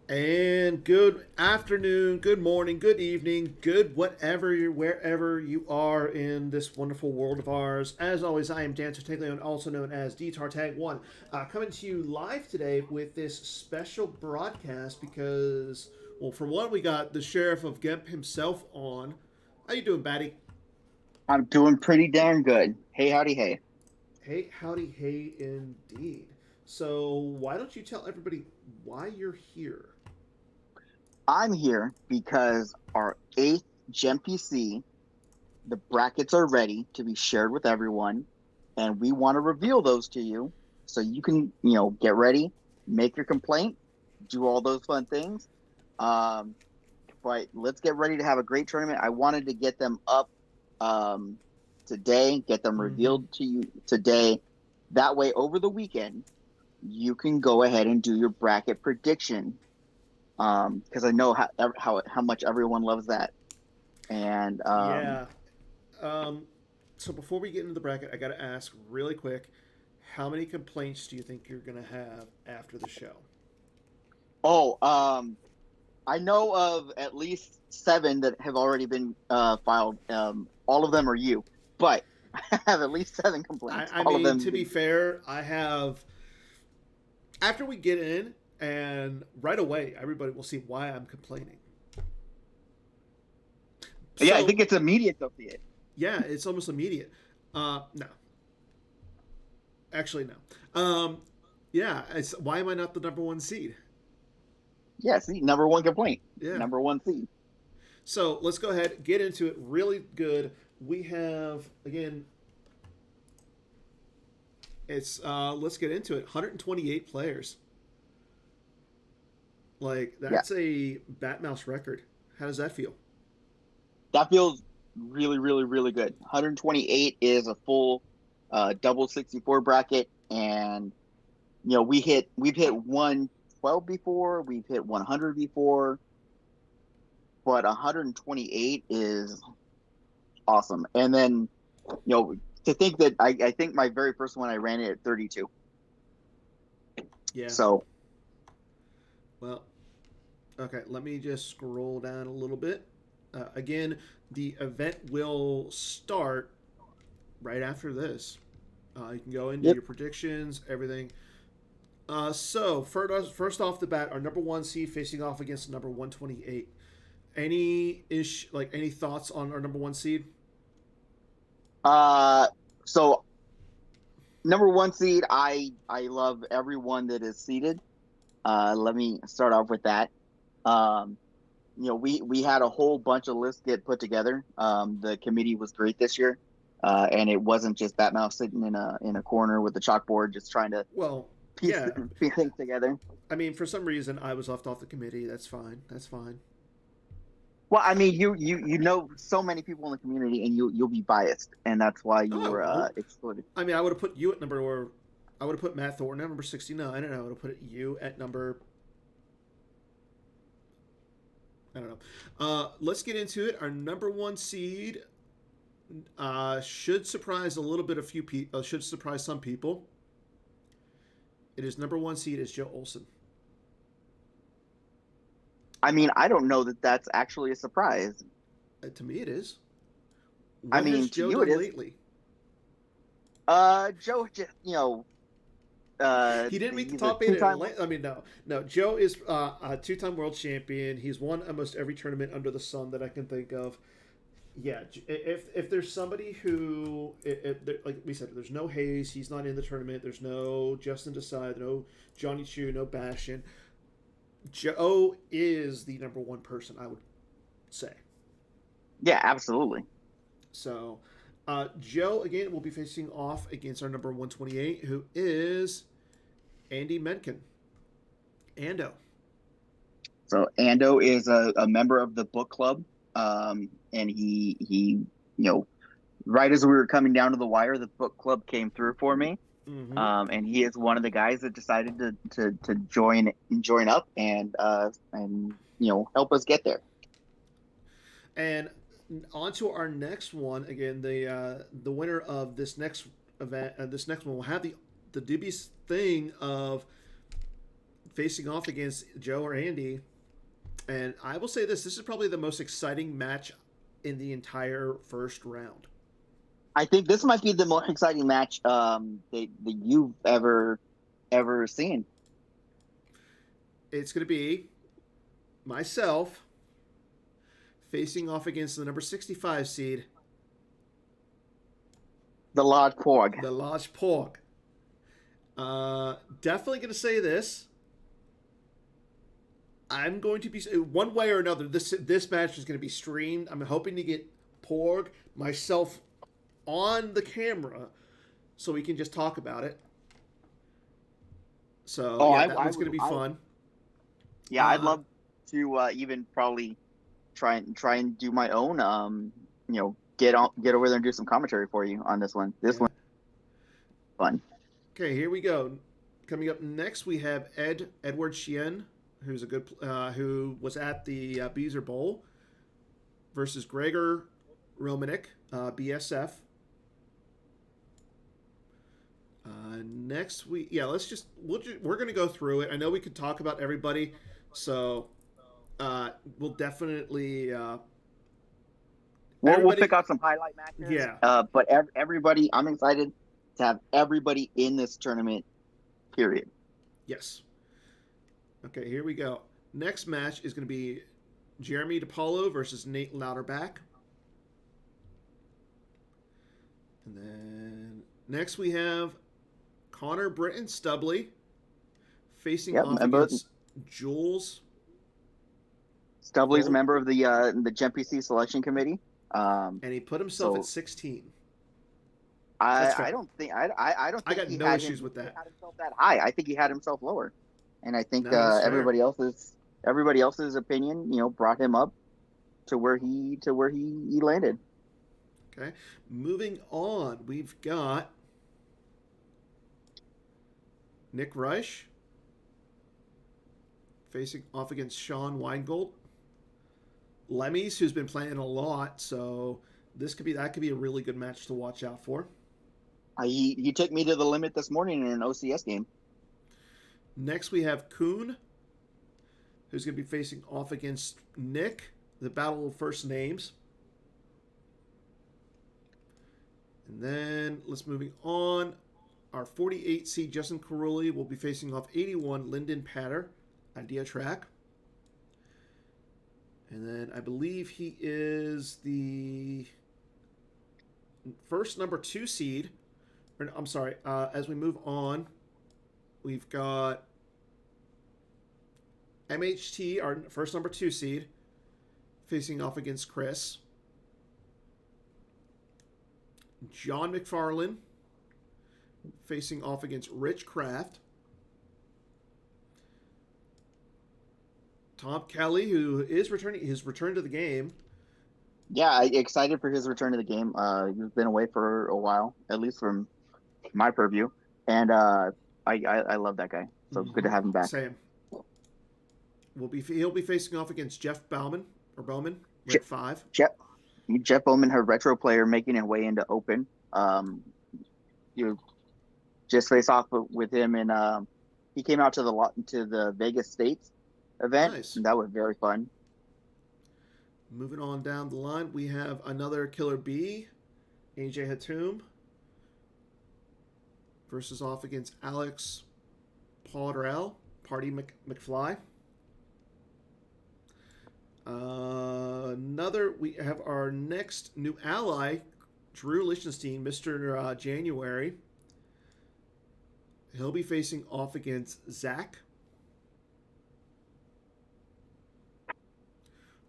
And good afternoon, good morning, good evening, good whatever you wherever you are in this wonderful world of ours. As always, I am Dan Tartaglione, also known as DTartag1, coming to you live today with this special broadcast because, well, for one, we got the sheriff of Gemp himself on. How you doing, Batty? I'm doing pretty darn good. Hey, howdy, hey. Hey, howdy, hey, indeed. So, why don't you tell everybody why you're here? I'm here because our eighth GEMPC, the brackets are ready to be shared with everyone, and we want to reveal those to you so you can, get ready, make your complaint, do all those fun things. Um, but let's get ready to have a great tournament. I wanted to get them up um, today, get them Mm-hmm. revealed to you today. That way, over the weekend, you can go ahead and do your bracket prediction because I know how much everyone loves that. And Yeah. Um, so before we get into the bracket, I got to ask really quick, how many complaints do you think you're going to have after the show? oh, I know of at least seven that have already been filed. All of them are you, but I have at least seven complaints. I All of mean, them to have be been. fair, I have after we get in and right away everybody will see why I'm complaining. Yeah, I think So, it's immediate though. See it. yeah, it's almost immediate. No. Actually no. Yeah, it's why am I not the number 1 seed? Yeah, see, number one complaint, Yeah. number one seed. So, let's go ahead get into it really good. We have again it's let's get into it. 128 players. Like Yeah, that's a Batmouse record. How does that feel? that feels really, really, really good. 128 is a full double 64 bracket, and we've hit 112 before, we've hit 100 before, but 128 is awesome. And then to think that I think my very first one I ran it at 32. Yeah. So Well, okay. Let me just scroll down a little bit. Again, the event will start right after this. You can go into yep. your predictions, everything. So first off the bat, our number 1 seed facing off against number 128. Any thoughts on our number 1 seed? So number one seed, I love everyone that is seeded. Let me start off with that. Um, we had a whole bunch of lists get put together. The committee was great this year, and it wasn't just Batmouse sitting in a corner with the chalkboard just trying to Well, piece yeah. piece things together. I mean, for some reason, I was left off the committee. That's fine. That's fine. Well, I mean, you know so many people in the community, and you'll be biased, and that's why you No, I were won't. excluded. I mean, I would have put you at number, or I would have put Matt Thornton at number 69, and I would have put you at number, I don't know. Let's get into it. Our number 1 seed should surprise a little bit, should surprise some people. It is number 1 seed is Joe Olson. I mean, I don't know that that's actually a surprise. To me, it is. I What has mean, to Joe you it done is. lately? Joe, just He didn't make the he's a top 8 in two-time. Atlanta. I mean, no. No, Joe is a 2-time world champion. He's won almost every tournament under the sun that I can think of. Yeah, if there's somebody who, like we said, there's no Hayes, he's not in the tournament. There's no Justin Desai, no Johnny Chu, no Bastion. Joe is the number 1 person, I would say. Yeah, absolutely. So, Joe again will be facing off against our number 128, who is Andy Menken. Ando. So Ando is a member of the book club, and you know right as we were coming down to the wire, the book club came through for me. Mm-hmm. And he is one of the guys that decided to join up and help us get there. And on to our next one. Again, the winner of this next event, this next one will have the dubious thing of facing off against Joe or Andy. And I will say this: this is probably the most exciting match in the entire first round. I think this might be the most exciting match that you've ever seen. It's going to be myself facing off against the number 65 seed, The Lodge Porg. the Lodge Pork. Definitely going to say this. I'm going to be one way or another. This match is going to be streamed. I'm hoping to get Porg myself on the camera so we can just talk about it. So that one's going to be fun. Yeah, I'd love to even probably try and do my own. Get over there and do some commentary for you on this one. This one, fun. Okay, here we go. Coming up next, we have Edward Chien, who's a good who was at the Beezer Bowl, versus Gregor Romanek, BSF. Next we're going to go through it. I know we could talk about everybody, so we'll definitely we'll pick out some highlight matches. Yeah. But everybody, I'm excited to have everybody in this tournament. Period. Yes. Okay, here we go. Next match is going to be Jeremy DePaulo versus Nate Louderback. And then next we have Connor Britton Stubley facing off against Jules. Stubley's a member of the GEMPC selection committee. And he put himself at 16. I don't think I got no issues with that. He had himself that high. I think he had himself lower, and I think everybody else's opinion, brought him up to where he landed. Okay, moving on, we've got Nick Reich facing off against Sean Weingold. Lemmys, who's been playing a lot, so that could be a really good match to watch out for. He took me to the limit this morning in an OCS game. Next, we have Kuhn, who's going to be facing off against Nick, the Battle of First Names. And then, moving on, our 48 seed Justin Carulli will be facing off 81 Lyndon Patter, Idea Track. And then I believe he is the first number 2 seed. I'm sorry, as we move on, we've got MHT, our first number 2 seed, facing off against Chris. John McFarlane facing off against Rich Kraft. Tom Kelly, who is returning his return to the game. Yeah, excited for his return to the game. He's been away for a while, at least from my purview, and I love that guy. So it's good to have him back. Same. He'll be facing off against Jeff Bowman, rank 5. Jeff Bowman, her retro player, making his way into Open. You just face off with him, and he came out to the Vegas States event. Nice. And that was very fun. Moving on down the line, we have another Killer B, AJ Hatum, versus off against Alex Party McFly. We have our next new ally, Drew Lichtenstein, Mr. January. He'll be facing off against Zach.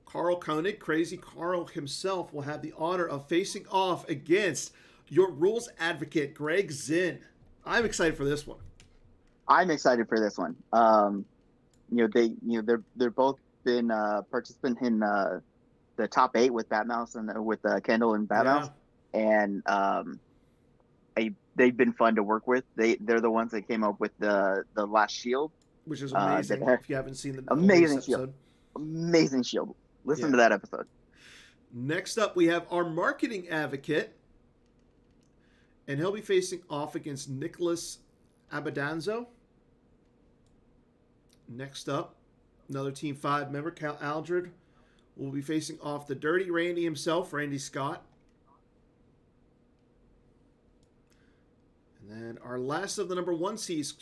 Carl Koenig, Crazy Carl himself, will have the honor of facing off against your rules advocate, Greg Zinn. I'm excited for this one. I'm excited for this one. They're both been participant in the top 8 with Batmouse and with Kendall and Batmouse, and they've been fun to work with. They're the ones that came up with the last shield, which is amazing. If you haven't seen the amazing shield, amazing shield. Listen to that episode. Next up, we have our marketing advocate, and he'll be facing off against Nicholas Abadanzo. Next up, another Team 5 member, Cal Aldred, will be facing off the Dirty Randy himself, Randy Scott. And then our last of the number 1 seeds,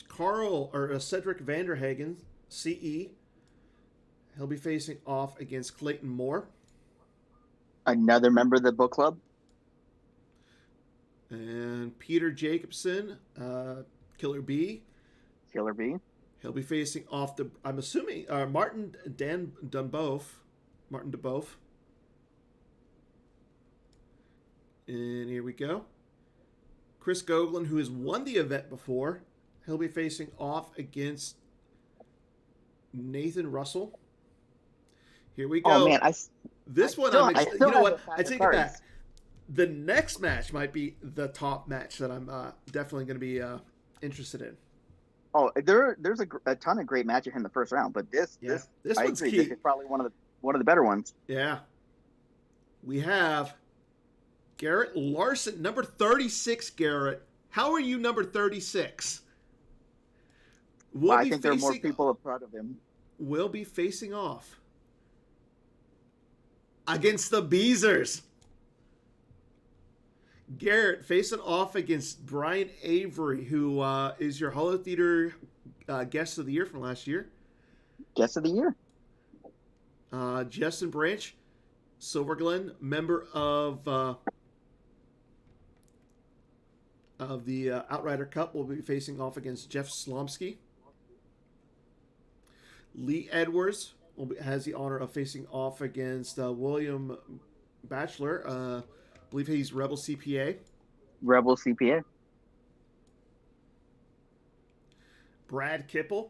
Cedric Vanderhagen, CE. He'll be facing off against Clayton Moore. Another member of the book club. And Peter Jacobson, Killer B. Killer B. He'll be facing off I'm assuming, Martin DeBoeuf. And here we go. Chris Gogolin, who has won the event before, he'll be facing off against Nathan Russell. Here we go. Oh man, you know what? I take it back. The next match might be the top match that I'm definitely going to be interested in. Oh, there's a ton of great matches in the first round, but this I one's agree. key. This is probably one of the better ones. Yeah, we have Garrett Larson, number 36. Garrett, how are you number 36? I think there are more people in front of him. We'll be facing off against the Beezers. Garrett facing off against Brian Avery, who is your Hollow Theater Guest of the Year from last year. Guest of the Year. Justin Branch, Silver Glen, member of the Outrider Cup, will be facing off against Jeff Slomsky. Lee Edwards has the honor of facing off against William Batchelor. I believe he's Rebel CPA. Rebel CPA. Brad Kipple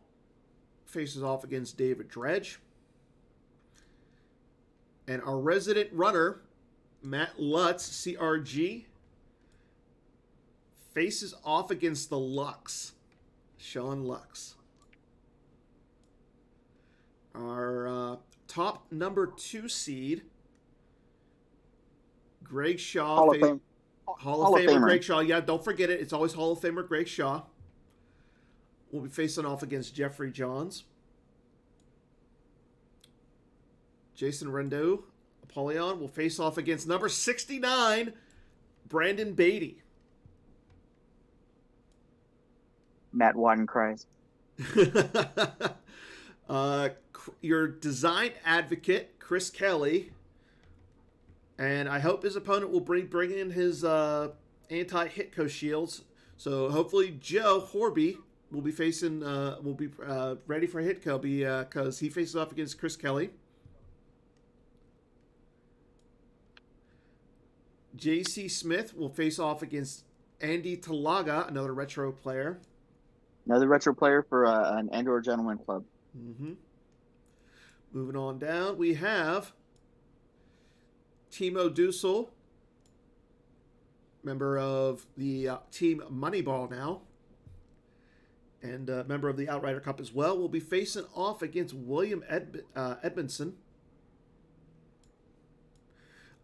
faces off against David Dredge. And our resident runner, Matt Lutz, CRG, faces off against the Lux, Sean Lux. Our top number 2 seed, Greg Shaw. Hall of Fame. Hall of Famer Greg Shaw. Yeah, don't forget it. It's always Hall of Famer Greg Shaw. Will be facing off against Jeffrey Johns. Jason Rondeau, Apollyon, will face off against number 69, Brandon Beatty. Matt Wadenkreis. Your design advocate, Chris Kelly. And I hope his opponent will bring in his anti-Hitco shields. So hopefully Joe Horby will be facing, ready for Hitco because he faces off against Chris Kelly. JC Smith will face off against Andy Talaga, another retro player. Another retro player for an Andor Gentleman Club. Mm-hmm. Moving on down, we have Timo Dussel, member of the team Moneyball now, and a member of the Outrider Cup as well, will be facing off against William Edmondson.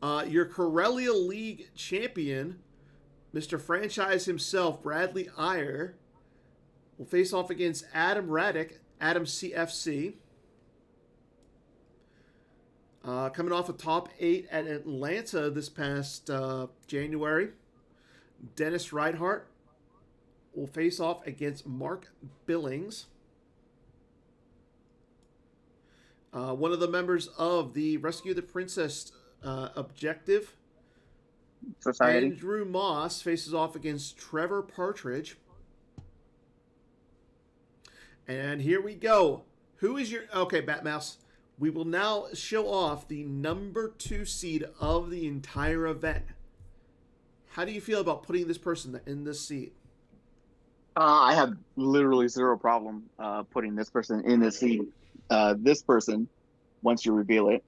Your Corellia League champion, Mr. Franchise himself, Bradley Iyer, will face off against Adam Raddick, Adam CFC. Coming off a top 8 at Atlanta this past January, Dennis Reinhardt will face off against Mark Billings. One of the members of the Rescue the Princess Objective Society, Andrew Moss, faces off against Trevor Partridge. And here we go. Who is your... Okay, Batmouse. We will now show off the number 2 seed of the entire event. How do you feel about putting this person in this seat? I have literally zero problem putting this person in this seat. This person, once you reveal it,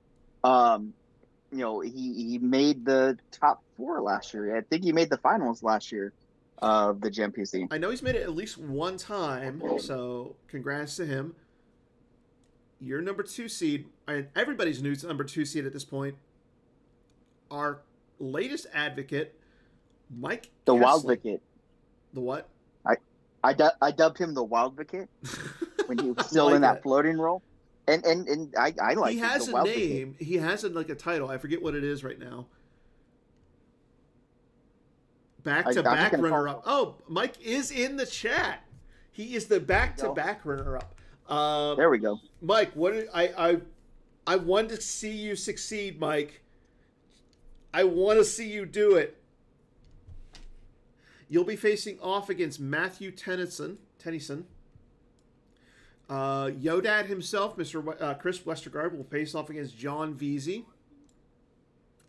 he made the top 4 last year. I think he made the finals last year of the GEMPC. I know he's made it at least one time, so congrats to him. Your number 2 seed, and everybody's new to number 2 seed at this point, our latest advocate, Mike The Kessler. Wild Wicket. The what? I dubbed him the Wild Wicket, when he was I still in like that it. floating role. And I He liked it, the has a Wild Brigade. name. He has like a title. I forget what it is right now. Back to I'm just back gonna runner call up. Oh, Mike is in the chat. He is the there we back to go. back runner up. There we go. Mike, I want to see you succeed, Mike. I want to see you do it. You'll be facing off against Matthew Tennyson. Yodad himself, Mr. Chris Westergaard, will face off against John Veazey.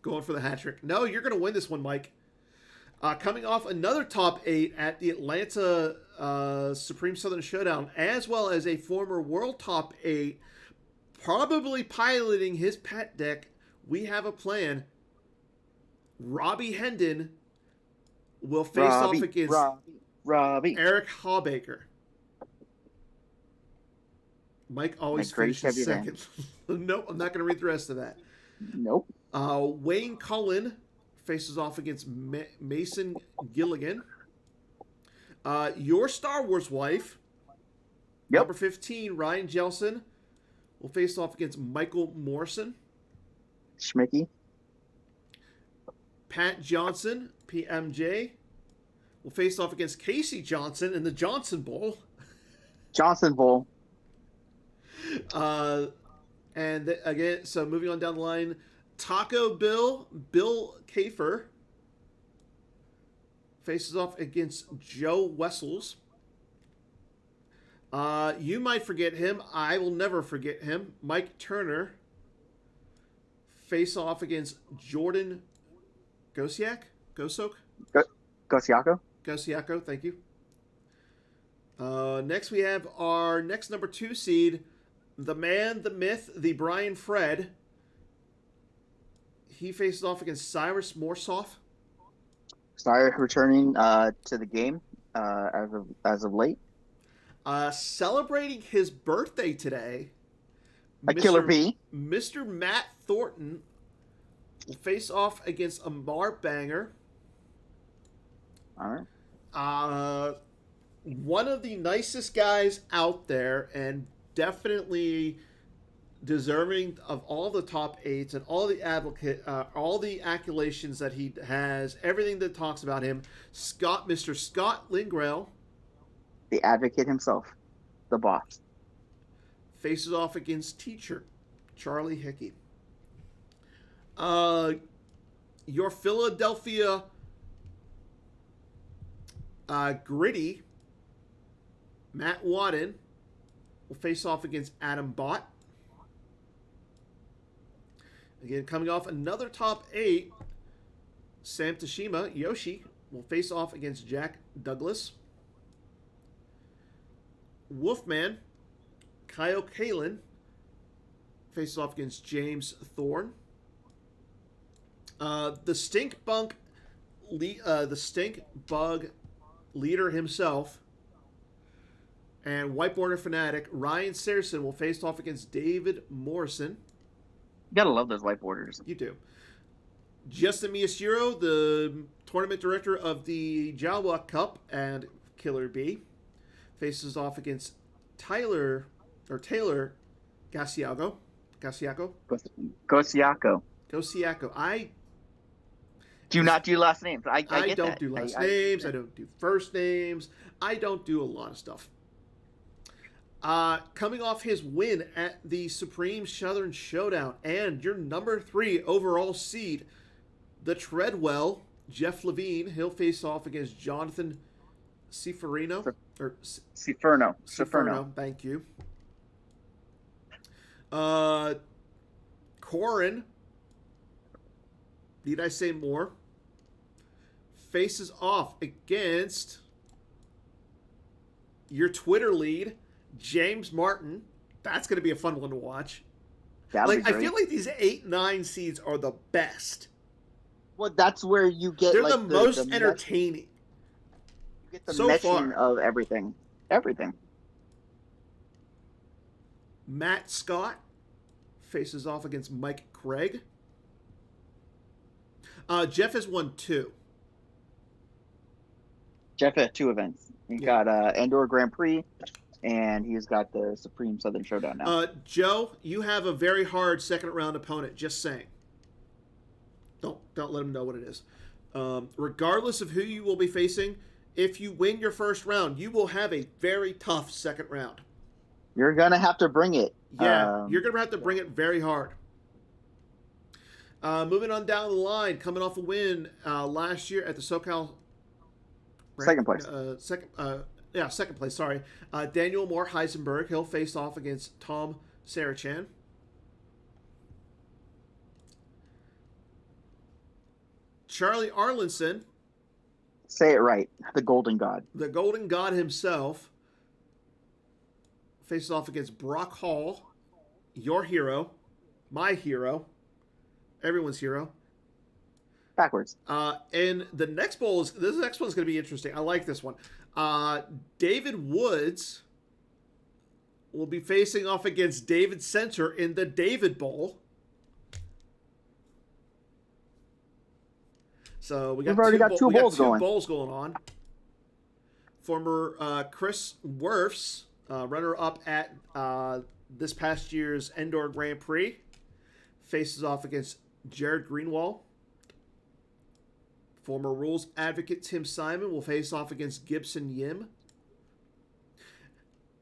Going for the hat trick. No, you're going to win this one, Mike. Coming off another top 8 at the Atlanta Supreme Southern Showdown, as well as a former world top 8, probably piloting his pet deck, we have a plan. Robbie Hendon will face off against Robbie. Eric Hawbaker. Mike always finishes second. Nope, I'm not going to read the rest of that. Nope. Wayne Cullen faces off against Mason Gilligan. Your Star Wars wife, number 15, Ryan Jelson, will face off against Michael Morrison. Schmicky. Pat Johnson, PMJ, will face off against Casey Johnson in the Johnson Bowl. Johnson Bowl. And again, so moving on down the line, Taco Bill Kafer faces off against Joe Wessels. You might forget him. I will never forget him. Mike Turner face off against Jordan Gosiak? Gosiaco, thank you. Next we have our next number 2 seed, the man, the myth, the Brian Fred. He faces off against Cyrus Morsoff. Cyrus returning to the game as of late. Celebrating his birthday today, Killer B. Mr. Matt Thornton will face off against Amar Banger. All right. One of the nicest guys out there, and definitely deserving of all the top 8s and all the all the accolations that he has, everything that talks about him. Mr. Scott Lingrail, the advocate himself, the boss, faces off against teacher Charlie Hickey. Your Philadelphia Gritty, Matt Wadden, will face off against Adam Bott. Again, coming off another top 8, Sam Tashima, Yoshi, will face off against Jack Douglas. Wolfman, Kyle Kalin, faces off against James Thorne. The Stink Bug leader himself and Whiteboarder fanatic Ryan Saracen will face off against David Morrison. You gotta love those whiteboarders. You do. Justin Miyashiro, the tournament director of the Jawa Cup and Killer B, faces off against Taylor Gasiaco. Gosiaco. I do not do last names. I don't do last names. I don't do first names. I don't do a lot of stuff. Coming off his win at the Supreme Southern Showdown and your number 3 overall seed, the Treadwell, Jeff Levine, he'll face off against Jonathan Ciferino. Ciferno, thank you. Corin, need I say more? Faces off against your Twitter lead, James Martin. That's going to be a fun one to watch. I feel like these 8-9 seeds are the best. Well, that's where you get. They're the most entertaining. You get the meshing of everything. Everything. Matt Scott faces off against Mike Craig. Jeff has won 2. Jeff had 2 events. He got Andorra Grand Prix and he's got the Supreme Southern Showdown now. Joe, you have a very hard second round opponent. Just saying. Don't let him know what it is. Regardless of who you will be facing, if you win your first round, you will have a very tough second round. You're gonna have to bring it. Yeah, you're gonna have to bring it very hard. Moving on down the line, coming off a win last year at the SoCal. Second place. Second place. Sorry, Daniel Moore Heisenberg. He'll face off against Tom Sarachan. Charlie Arlinson. Say it right. The Golden God. The Golden God himself faces off against Brock Hall, your hero, my hero, everyone's hero. Backwards. And the next bowl this next one's going to be interesting. I like this one. David Woods will be facing off against David Center in the David Bowl. So we've already got two bowls going on. Former Chris Werfs, runner-up at this past year's Endor Grand Prix, faces off against Jared Greenwald. Former rules advocate Tim Simon will face off against Gibson Yim.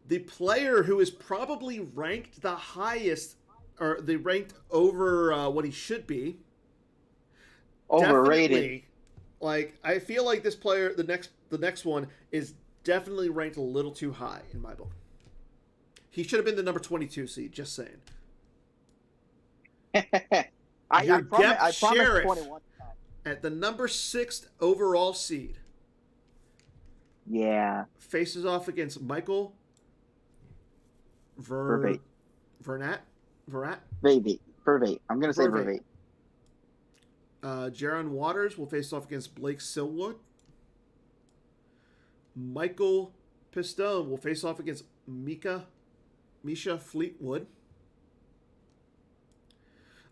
The player who is probably ranked the highest, or they ranked over what he should be. Overrated. Like, I feel like this player, the next one, is definitely ranked a little too high in my book. He should have been the number 22 seed, just saying. I promise Sheriff 21. at the number 6 overall seed. Yeah. Faces off against Michael Vervate. Vervat. Vervate. I'm going to say Vervate. Jaron Waters will face off against Blake Silwood. Michael Pistone will face off against Misha Fleetwood.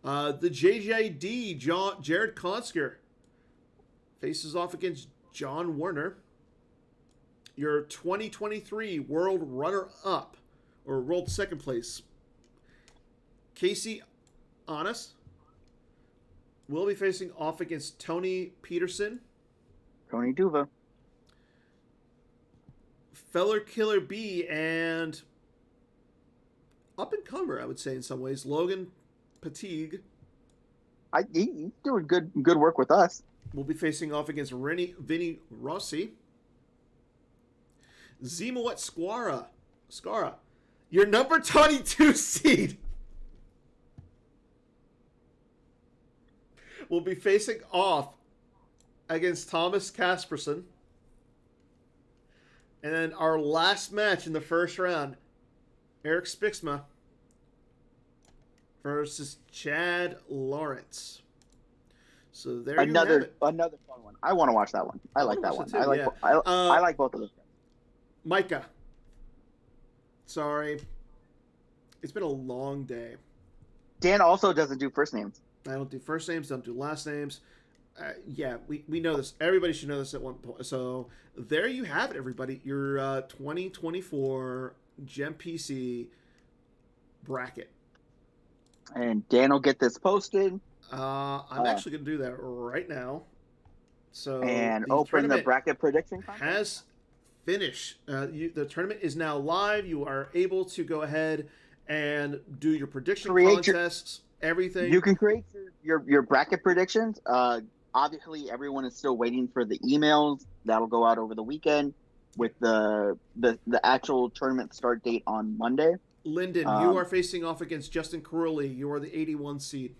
The JJD, Jared Konsker, faces off against John Werner. Your 2023 World Runner-Up, or World Second Place, Casey Honest, will be facing off against Tony Peterson. Tony Duva. Feller Killer B and up-and-comer, I would say in some ways, Logan Patigue. He's doing good work with us. Will be facing off against Vinny Rossi. Zimowet Scara, your number 22 seed, will be facing off against Thomas Casperson. And then our last match in the first round, Eric Spixma versus Chad Lawrence. So there you have it. Another fun one. I want to watch that one. I like that one. Too, I like both of those. Micah. Sorry. It's been a long day. Dan also doesn't do first names. I don't do first names, don't do last names. We know this. Everybody should know this at one point. So there you have it, everybody. Your 2024 GEMPC bracket. And Dan will get this posted. I'm actually going to do that right now. So and open the bracket prediction contest. Has finished. The tournament is now live. You are able to go ahead and do your prediction contests. Everything. You can create your bracket predictions. Obviously, everyone is still waiting for the emails that'll go out over the weekend with the actual tournament start date on Monday. Lyndon, you are facing off against Justin Carulli. You are the 81 seed.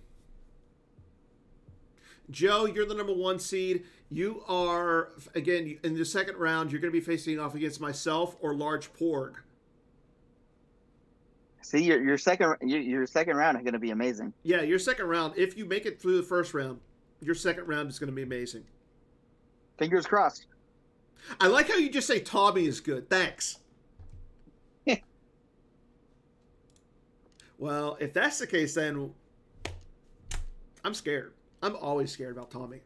Joe, you're the number 1 seed. You are, again, in the second round, you're going to be facing off against myself or Large Porg. See, your second round is going to be amazing. Yeah, your second round, if you make it through the first round, your second round is going to be amazing. Fingers crossed. I like how you just say Tommy is good. Thanks. Well, if that's the case, then I'm scared. I'm always scared about Tommy.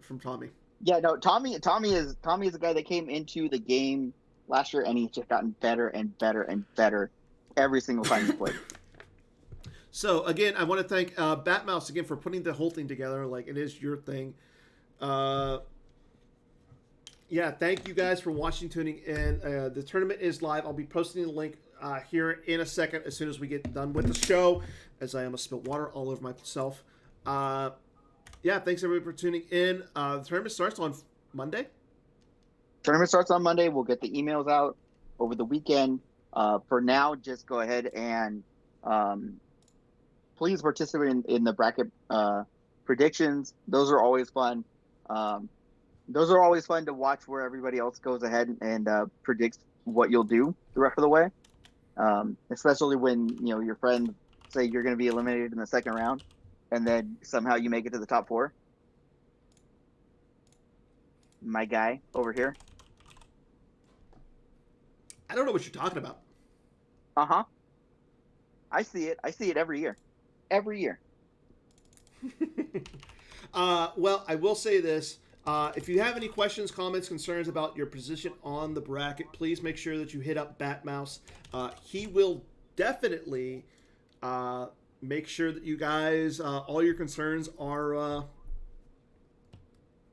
Yeah, no, Tommy is a guy that came into the game last year, and he's just gotten better and better and better every single time he played. So again, I want to thank Batmouse again for putting the whole thing together. Like it is your thing. Uh, yeah, thank you guys for watching, tuning in. The tournament is live. I'll be posting the link here in a second as soon as we get done with the show, as I almost spilled water all over myself. Yeah, thanks everybody for tuning in. The tournament starts on Monday. Tournament starts on Monday. We'll get the emails out over the weekend. For now, just go ahead and please participate in the bracket predictions. Those are always fun. Those are always fun to watch where everybody else goes ahead and predicts what you'll do the rest of the way. Especially when your friends say you're going to be eliminated in the second round, and then somehow you make it to the top four. My guy over here. I don't know what you're talking about. Uh-huh. I see it. I see it every year. Every year. Well, I will say this. If you have any questions, comments, concerns about your position on the bracket, please make sure that you hit up Batmouse. He will definitely make sure that you guys, all your concerns are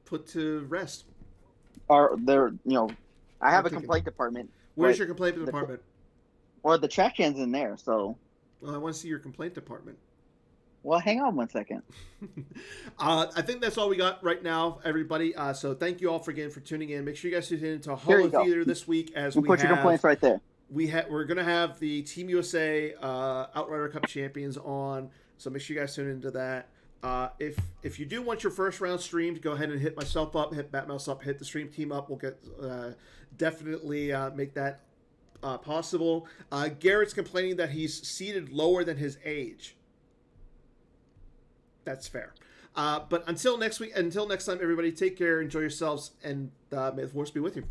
put to rest. Or I have a complaint department. Where's your complaint department? The trash can's in there, so. Well, I want to see your complaint department. Well, hang on one second. I think that's all we got right now, everybody. So thank you all for tuning in. Make sure you guys tune in to Hall of Theater this week as we put your complaints right there. We're gonna have the Team USA Outrider Cup champions on, so make sure you guys tune into that. If you do want your first round streamed, go ahead and hit myself up, hit Batmouse up, hit the stream team up. We'll get definitely make that possible. Garrett's complaining that he's seated lower than his age. That's fair. But until next time, everybody, take care, enjoy yourselves, and may the force be with you.